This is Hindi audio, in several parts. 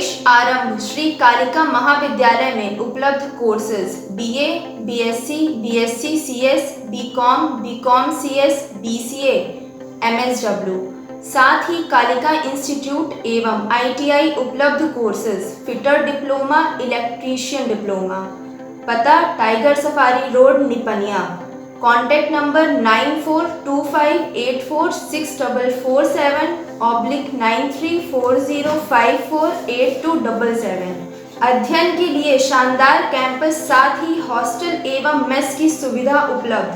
प्रवेश आरंभ श्री कालिका महाविद्यालय में उपलब्ध courses BA, BSc, BSc CS, BCom, BCom CS, BCA, MSW। साथ ही कालिका इंस्टीट्यूट एवं ITI उपलब्ध courses fitter diploma, electrician diploma. पता tiger safari road, Nipaniya. Contact number 9425846477/9340548277। अध्ययन के लिए शानदार कैंपस, साथ ही हॉस्टल एवं मेस की सुविधा उपलब्ध।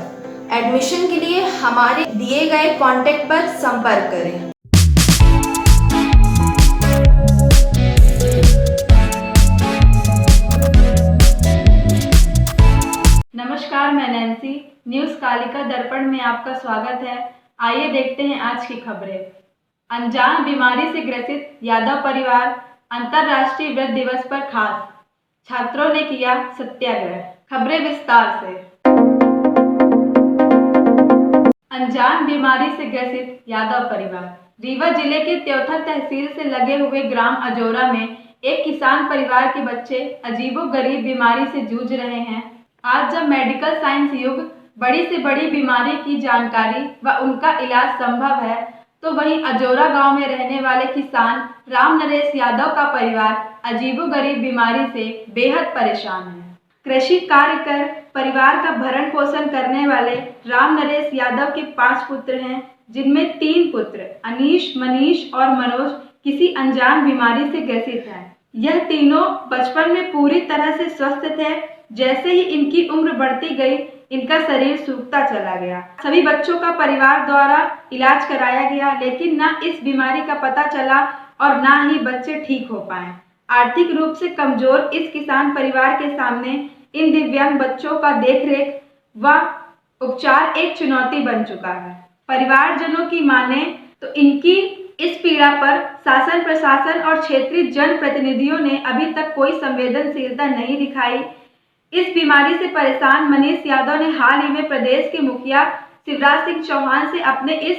एडमिशन के लिए हमारे दिए गए कॉन्टैक्ट पर संपर्क करें। नमस्कार, मैं नैन्सी। न्यूज़ कालिका दर्पण में आपका स्वागत है। आइए देखते हैं आज की खबरें। अनजान बीमारी से ग्रसित यादव परिवार, अंतर्राष्ट्रीय वृद्ध दिवस पर खास। छात्रों ने किया सत्याग्रह। खबरें विस्तार से। अनजान बीमारी से ग्रसित यादव परिवार। रीवा जिले के त्योथा तहसील से लगे हुए ग्राम अजोरा में एक किसान परिवार के बच्चे अजीबोगरीब बीमारी से जूझ रहे हैं। आज जब मेडिकल साइंस युग बड़ी से बड़ी बीमारी की जानकारी व उनका इलाज संभव है, तो वहीं अजोरा गांव में रहने वाले किसान राम नरेश यादव का परिवार अजीबोगरीब बीमारी से बेहद परेशान है। कृषि कार्य कर परिवार का भरण पोषण करने वाले राम नरेश यादव के 5 पुत्र हैं, जिनमें 3 पुत्र अनीश, मनीष और मनोज किसी अनजान बीमारी से ग्रसित हैं। यह तीनों बचपन में पूरी तरह से स्वस्थ थे। जैसे ही इनकी उम्र बढ़ती गई, इनका शरीर सूखता चला गया। सभी बच्चों का परिवार द्वारा इलाज कराया गया, लेकिन न इस बीमारी का पता चला और न ही बच्चे ठीक हो पाए। आर्थिक रूप से कमजोर इस किसान परिवार के सामने इन दिव्यांग बच्चों का देखरेख व उपचार एक चुनौती बन चुका है। परिवारजनों की माने तो इनकी इस पीड़ा पर शासन, प्रशासन और क्षेत्रीय जनप्रतिनिधियों ने अभी तक कोई संवेदनशीलता नहीं दिखाई। इस बीमारी से परेशान मनीष यादव ने हाल ही में प्रदेश के मुखिया शिवराज सिंह चौहान से अपने इस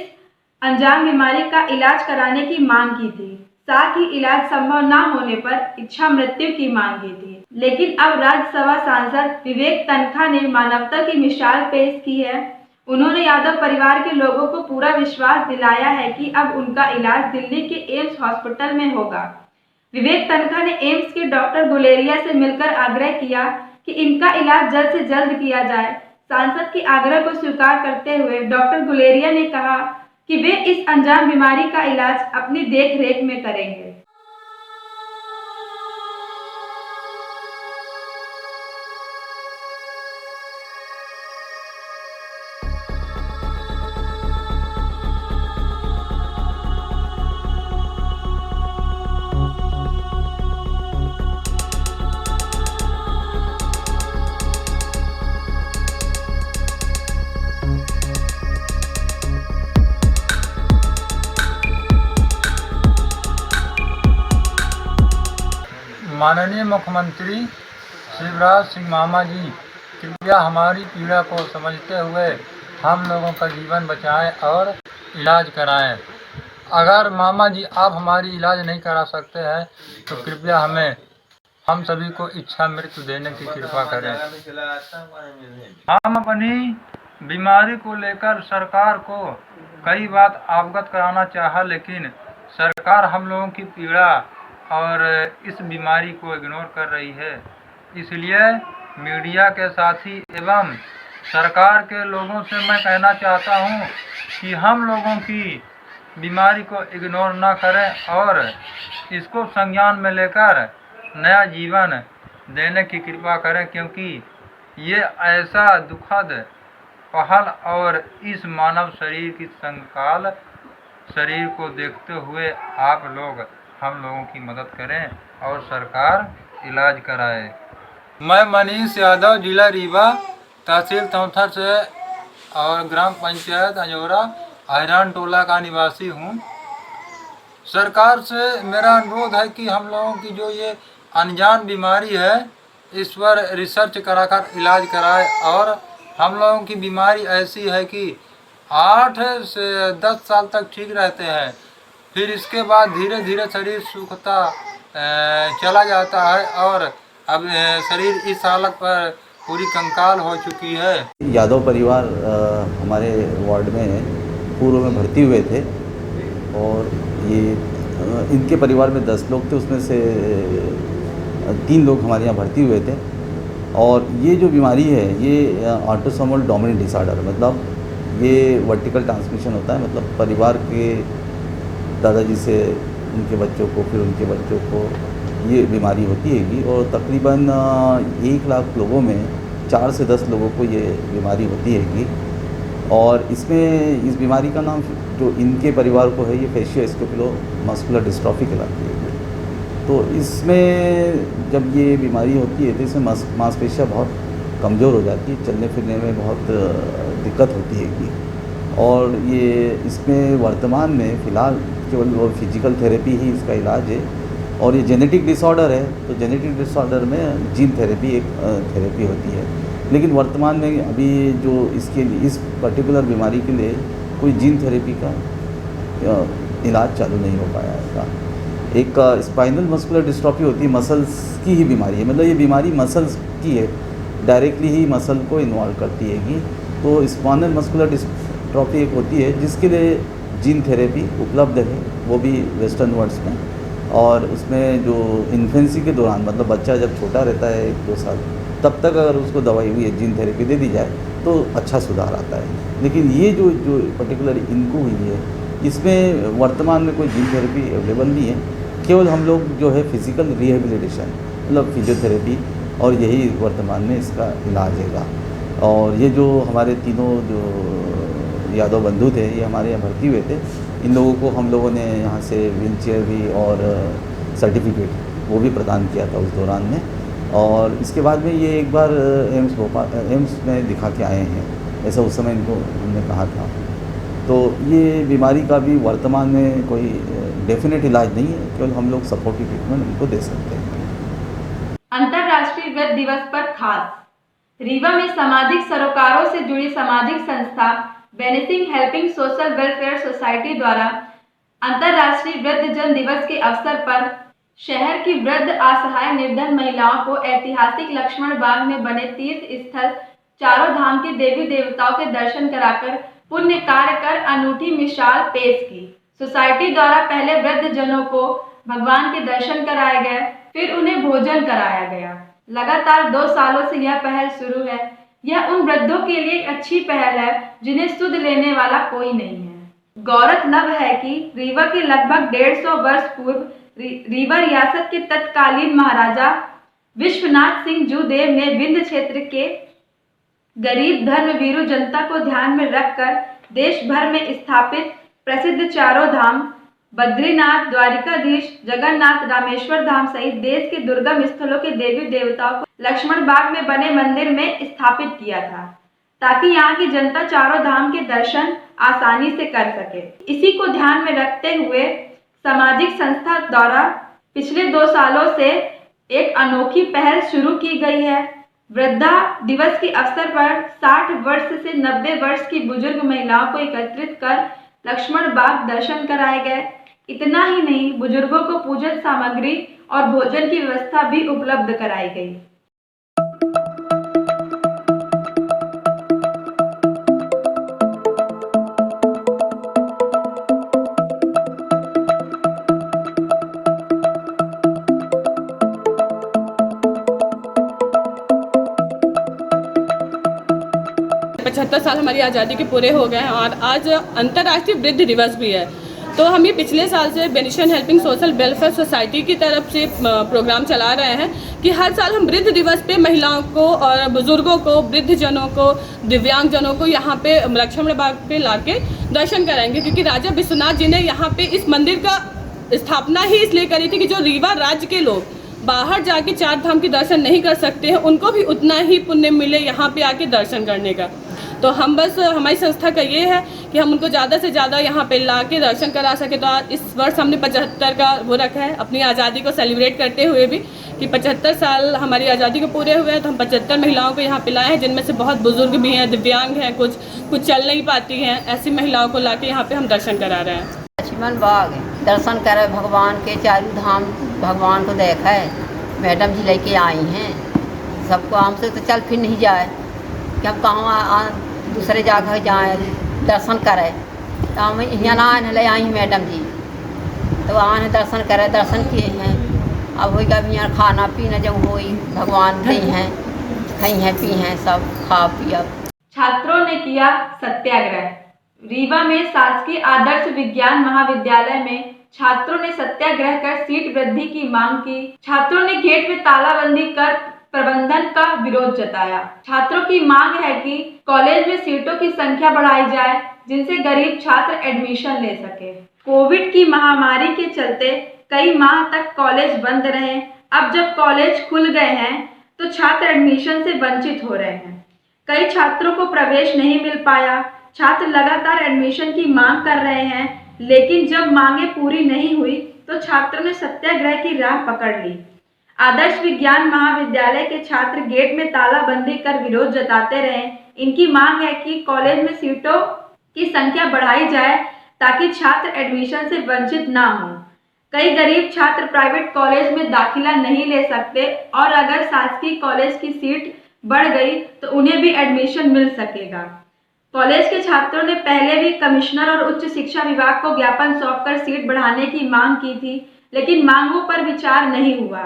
अनजान बीमारी का इलाज कराने की मांग की थी। साथ ही इलाज संभव न होने पर इच्छा मृत्यु की मांग की थी। लेकिन अब राज्यसभा सांसद विवेक तनखा ने मानवता की मिसाल पेश की है। उन्होंने यादव परिवार के लोगों को पूरा विश्वास दिलाया है कि अब उनका इलाज दिल्ली के एम्स हॉस्पिटल में होगा। विवेक तनखा ने एम्स के डॉक्टर गुलेरिया से मिलकर आग्रह किया कि इनका इलाज जल्द से जल्द किया जाए। सांसद के आग्रह को स्वीकार करते हुए डॉक्टर गुलेरिया ने कहा कि वे इस अनजान बीमारी का इलाज अपनी देखरेख में करेंगे। माननीय मुख्यमंत्री शिवराज सिंह मामा जी, कृपया हमारी पीड़ा को समझते हुए हम लोगों का जीवन बचाएं और इलाज कराएं। अगर मामा जी आप हमारी इलाज नहीं करा सकते हैं तो कृपया हम सभी को इच्छा मृत्यु देने की कृपा करें। हम अपनी बीमारी को लेकर सरकार को कई बात अवगत कराना चाहा, लेकिन सरकार हम लोगों की पीड़ा और इस बीमारी को इग्नोर कर रही है। इसलिए मीडिया के साथी एवं सरकार के लोगों से मैं कहना चाहता हूं कि हम लोगों की बीमारी को इग्नोर ना करें और इसको संज्ञान में लेकर नया जीवन देने की कृपा करें, क्योंकि ये ऐसा दुखद पहल और इस मानव शरीर की संकाल शरीर को देखते हुए आप लोग हम लोगों की मदद करें और सरकार इलाज कराए। मैं मनीष यादव, जिला रीवा, तहसील त्योथा से और ग्राम पंचायत अजोरा अहिरान टोला का निवासी हूँ। सरकार से मेरा अनुरोध है कि हम लोगों की जो ये अनजान बीमारी है, इस पर रिसर्च कराकर इलाज कराए। और हम लोगों की बीमारी ऐसी है कि 8 से 10 साल तक ठीक रहते हैं, फिर इसके बाद धीरे धीरे शरीर सूखता चला जाता है और अब शरीर इस हालत पर पूरी कंकाल हो चुकी है। यादव परिवार हमारे वार्ड में पूर्व में भर्ती हुए थे और ये इनके परिवार में 10 लोग थे, उसमें से 3 लोग हमारे यहाँ भर्ती हुए थे। और ये जो बीमारी है ये ऑटोसोमल डोमिनेंट डिसऑर्डर, मतलब ये वर्टिकल ट्रांसमिशन होता है, मतलब परिवार के दादाजी से उनके बच्चों को, फिर उनके बच्चों को ये बीमारी होती हैगी। और तकरीबन 1 लाख लोगों में 4 से 10 लोगों को ये बीमारी होती हैगी। और इसमें इस बीमारी का नाम जो इनके परिवार को है ये फेशियोस्केपुलोमस्कुलर डिस्ट्रॉफी कहलाती है। तो इसमें जब ये बीमारी होती है तो इसमें मांसपेशियाँ बहुत कमज़ोर हो जाती है, चलने फिरने में बहुत दिक्कत होती हैगी। और ये इसमें वर्तमान में फ़िलहाल केवल वो फिजिकल थेरेपी ही इसका इलाज है। और ये जेनेटिक डिसऑर्डर है, तो जेनेटिक डिसऑर्डर में जीन थेरेपी एक थेरेपी होती है। लेकिन वर्तमान में अभी जो इसके लिए इस पर्टिकुलर बीमारी के लिए कोई जीन थेरेपी का इलाज चालू नहीं हो पाया है। एक स्पाइनल मस्कुलर डिस्ट्रॉफी होती है, मसल्स की ही बीमारी है, मतलब ये बीमारी मसल्स की है, डायरेक्टली ही मसल को इन्वॉल्व करती है। तो स्पाइनल मस्कुलर डिस्ट्रॉफी एक होती है जिसके लिए जीन थेरेपी उपलब्ध है, वो भी वेस्टर्न वर्ल्ड्स में। और उसमें जो इन्फेंसी के दौरान, मतलब बच्चा जब छोटा रहता है 1-2 साल, तब तक अगर उसको दवाई हुई है जीन थेरेपी दे दी जाए तो अच्छा सुधार आता है। लेकिन ये जो पर्टिकुलर इनको हुई है इसमें वर्तमान में कोई जीन थेरेपी अवेलेबल नहीं है, केवल हम लोग जो है फिज़िकल रिहेबिलिटेशन मतलब फिजियोथेरेपी, और यही वर्तमान में इसका इलाज है। और ये जो हमारे तीनों जो यादव बंधु थे ये हमारे यहाँ भर्ती हुए थे, इन लोगों को हम लोगों ने यहाँ से व्हीलचेयर भी और सर्टिफिकेट वो भी प्रदान किया था उस दौरान में। और इसके बाद में ये एक बार एम्स में दिखा के आए हैं, ऐसा उस समय इनको हमने कहा था। तो ये बीमारी का भी वर्तमान में कोई डेफिनेट इलाज नहीं है, केवल हम लोग सपोर्टिव ट्रीटमेंट इनको दे सकते हैं। अंतर्राष्ट्रीय वृद्ध दिवस पर खास रीवा में सामाजिक सरोकारों से जुड़ी सामाजिक संस्था benefit helping social welfare society द्वारा अंतर्राष्ट्रीय वृद्ध जन दिवस के अवसर पर शहर की वृद्ध असहाय निर्धन महिलाओं को ऐतिहासिक लक्ष्मण बाग में बने तीर्थ स्थल चारों धाम के देवी देवताओं के दर्शन कराकर पुण्य कार्य कर अनूठी मिसाल पेश की। सोसाइटी द्वारा पहले वृद्ध जनों को भगवान के दर्शन कराए गए, फिर उन्हें भोजन कराया गया। लगातार 2 सालों से यह पहल शुरू है। यह उन वृद्धों के लिए एक अच्छी पहल है जिन्हें सुध लेने वाला कोई नहीं है। गौरतलब है कि रीवा के लगभग 150 वर्ष पूर्व रीवा रियासत के तत्कालीन महाराजा विश्वनाथ सिंह जूदेव ने विंध्य क्षेत्र के गरीब धर्मवीरू जनता को ध्यान में रखकर देश भर में स्थापित प्रसिद्ध चारों धाम बद्रीनाथ, द्वारिकाधीश, जगन्नाथ, रामेश्वर धाम सहित देश के दुर्गम स्थलों के देवी देवताओं को लक्ष्मण बाग में बने मंदिर में स्थापित किया था, ताकि यहाँ की जनता चारों धाम के दर्शन आसानी से कर सके। इसी को ध्यान में रखते हुए सामाजिक संस्था द्वारा पिछले 2 सालों से एक अनोखी पहल शुरू की गई है। वृद्धा दिवस के अवसर पर 60 वर्ष से 90 वर्ष की बुजुर्ग महिलाओं को एकत्रित कर लक्ष्मण बाग दर्शन कराए गए। इतना ही नहीं, बुजुर्गों को पूजन सामग्री और भोजन की व्यवस्था भी उपलब्ध कराई गई। साल हमारी आज़ादी के पूरे हो गए हैं और आज अंतर्राष्ट्रीय वृद्ध दिवस भी है। तो हम ये पिछले साल से benefit helping social welfare society की तरफ से प्रोग्राम चला रहे हैं कि हर साल हम वृद्ध दिवस पे महिलाओं को और बुजुर्गों को, वृद्ध जनों को, दिव्यांग जनों को यहाँ पे लक्ष्मण बाग पे लाके दर्शन कराएंगे, क्योंकि राजा विश्वनाथ जी ने यहाँ पे इस मंदिर का स्थापना ही इसलिए करी थी कि जो रीवा राज्य के लोग बाहर जाके 4 धाम के दर्शन नहीं कर सकते हैं, उनको भी उतना ही पुण्य मिले यहाँ पे आके दर्शन करने का। तो हम बस हमारी संस्था का ये है कि हम उनको ज़्यादा से ज़्यादा यहाँ पे ला के दर्शन करा सके। तो आज इस वर्ष हमने 75 का वो रखा है, अपनी आज़ादी को सेलिब्रेट करते हुए भी कि 75 साल हमारी आज़ादी को पूरे हुए हैं। तो हम 75 महिलाओं को यहाँ पे लाए हैं, जिनमें से बहुत बुजुर्ग भी हैं, दिव्यांग हैं, कुछ चल नहीं पाती हैं। ऐसी महिलाओं को ला के यहाँ पे हम दर्शन करा रहे हैं। लक्ष्मण बाग दर्शन करे भगवान के, चारों धाम भगवान को देखा है। मैडम जी लेके आई हैं सबको। हमसे तो चल फिर नहीं जाए कि हम कहाँ दूसरे जगह जाए दर्शन करें, तो हम यहाँ ना ले आई मैडम जी, तो आने दर्शन करे, दर्शन किए हैं। अब होगा अभी यहाँ खाना पीना जब होई, भगवान गई हैं, खाई हैं पी हैं सब खा पिया। छात्रों ने किया सत्याग्रह। रीवा में शासकीय आदर्श विज्ञान महाविद्यालय में छात्रों ने सत्याग्रह कर सीट वृद्धि की मांग की। छात्रों ने गेट में तालाबंदी कर प्रबंधन का विरोध जताया। छात्रों की मांग है कि कॉलेज में सीटों की संख्या बढ़ाई जाए, जिनसे गरीब छात्र एडमिशन ले सके। कोविड की महामारी के चलते कई माह तक कॉलेज बंद रहे। अब जब कॉलेज खुल गए हैं तो छात्र एडमिशन से वंचित हो रहे हैं। कई छात्रों को प्रवेश नहीं मिल पाया। छात्र लगातार एडमिशन की मांग कर रहे हैं, लेकिन जब मांगे पूरी नहीं हुई तो छात्रों ने सत्याग्रह की राह पकड़ ली। आदर्श विज्ञान महाविद्यालय के छात्र गेट में तालाबंदी कर विरोध जताते रहे। इनकी मांग है कि कॉलेज में सीटों की संख्या बढ़ाई जाए ताकि छात्र एडमिशन से वंचित ना हो। कई गरीब छात्र प्राइवेट कॉलेज में दाखिला नहीं ले सकते और अगर शासकीय कॉलेज की सीट बढ़ गई तो उन्हें भी एडमिशन मिल सकेगा। कॉलेज के छात्रों ने पहले भी कमिश्नर और उच्च शिक्षा विभाग को ज्ञापन सौंपकर सीट बढ़ाने की मांग की थी, लेकिन मांगों पर विचार नहीं हुआ।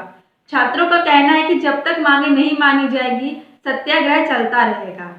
छात्रों का कहना है कि जब तक मांगे नहीं मानी जाएगी सत्याग्रह चलता रहेगा।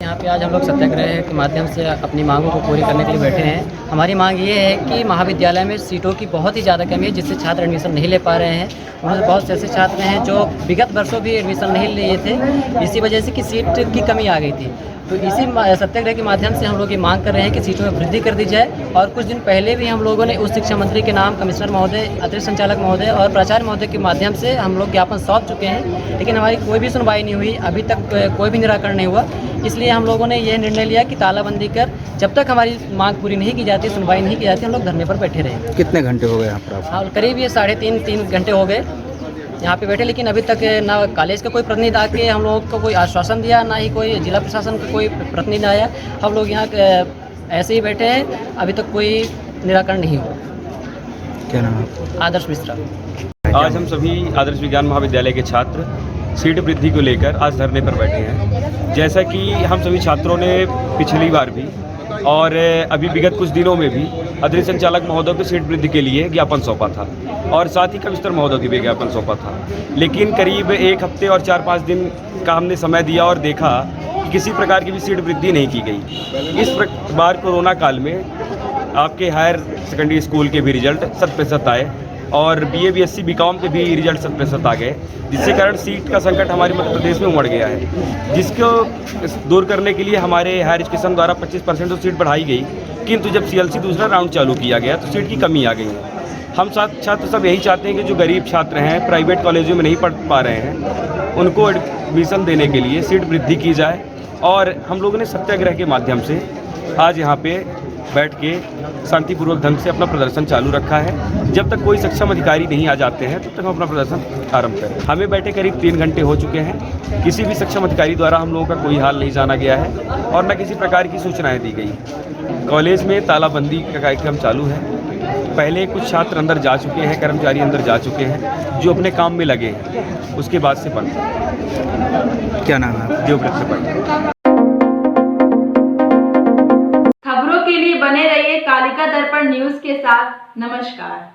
यहाँ पे आज हम लोग सत्याग्रह के माध्यम से अपनी मांगों को पूरी करने के लिए बैठे हैं। हमारी मांग ये है कि महाविद्यालय में सीटों की बहुत ही ज़्यादा कमी है, जिससे छात्र एडमिशन नहीं ले पा रहे हैं। उनमें बहुत से ऐसे छात्र हैं जो विगत वर्षों भी एडमिशन नहीं लिए थे, इसी वजह से कि सीट की कमी आ गई थी। तो इसी सत्याग्रह के माध्यम से हम लोग ये मांग कर रहे हैं कि सीटों में वृद्धि कर दी जाए। और कुछ दिन पहले भी हम लोगों ने उच्च शिक्षा मंत्री के नाम कमिश्नर महोदय, अतिरिक्त संचालक महोदय और प्राचार्य महोदय के माध्यम से हम लोग ज्ञापन सौंप चुके हैं, लेकिन हमारी कोई भी सुनवाई नहीं हुई। अभी तक कोई भी निराकरण नहीं हुआ। इसलिए हम लोगों ने यह निर्णय लिया कि तालाबंदी कर जब तक हमारी मांग पूरी नहीं की जाती, सुनवाई नहीं की जाती, हम लोग धरने पर बैठे रहेंगे। कितने घंटे हो गए यहाँ पर? हाँ, करीब ये 3.5 घंटे हो गए यहाँ पे बैठे, लेकिन अभी तक ना कॉलेज का कोई प्रतिनिधि आके हम लोगों को कोई आश्वासन दिया, ना ही कोई जिला प्रशासन का कोई प्रतिनिधि आया। हम लोग यहाँ ऐसे ही बैठे हैं, अभी तक कोई निराकरण नहीं हुआ। क्या नाम है? आदर्श मिश्रा। आज हम सभी आदर्श विज्ञान महाविद्यालय के छात्र सीट वृद्धि को लेकर आज धरने पर बैठे हैं। जैसा कि हम सभी छात्रों ने पिछली बार भी और अभी विगत कुछ दिनों में भी अतिरिक्त संचालक महोदय को सीट वृद्धि के लिए ज्ञापन सौंपा था और साथ ही कमिश्नर महोदय की भी ज्ञापन सौंपा था, लेकिन करीब 1 हफ्ते और 4-5 दिन का हमने समय दिया और देखा कि किसी प्रकार की भी सीट वृद्धि नहीं की गई। इस बार कोरोना काल में आपके हायर सेकेंडरी स्कूल के भी रिजल्ट 100% आए और BA BSc BCom के भी रिजल्ट 100% आ गए, जिसके कारण सीट का संकट हमारे मध्य प्रदेश में उमड़ गया है। जिसको दूर करने के लिए हमारे हायर एजुकेशन द्वारा 25% तो सीट बढ़ाई गई, किंतु जब CLC दूसरा राउंड चालू किया गया तो सीट की कमी आ गई है। हम छात्र सब यही चाहते हैं कि जो गरीब छात्र हैं, प्राइवेट कॉलेजों में नहीं पढ़ पा रहे हैं, उनको एडमिशन देने के लिए सीट वृद्धि की जाए। और हम लोगों ने सत्याग्रह के माध्यम से आज यहाँ पे बैठ के शांतिपूर्वक ढंग से अपना प्रदर्शन चालू रखा है। जब तक कोई सक्षम अधिकारी नहीं आ जाते हैं तब तक हम अपना प्रदर्शन आरंभ करें। हमें बैठे करीब 3 घंटे हो चुके हैं। किसी भी सक्षम अधिकारी द्वारा हम लोगों का कोई हाल नहीं जाना गया है और न किसी प्रकार की सूचनाएं दी गई। कॉलेज में तालाबंदी का कार्यक्रम चालू है। पहले कुछ छात्र अंदर जा चुके हैं, कर्मचारी अंदर जा चुके हैं जो अपने काम में लगे हैं, उसके बाद से बंद। क्या नाम है? देवव्रत त्रिपाठी। खबरों के लिए बने रहिए कालिका दर्पण न्यूज के साथ। नमस्कार।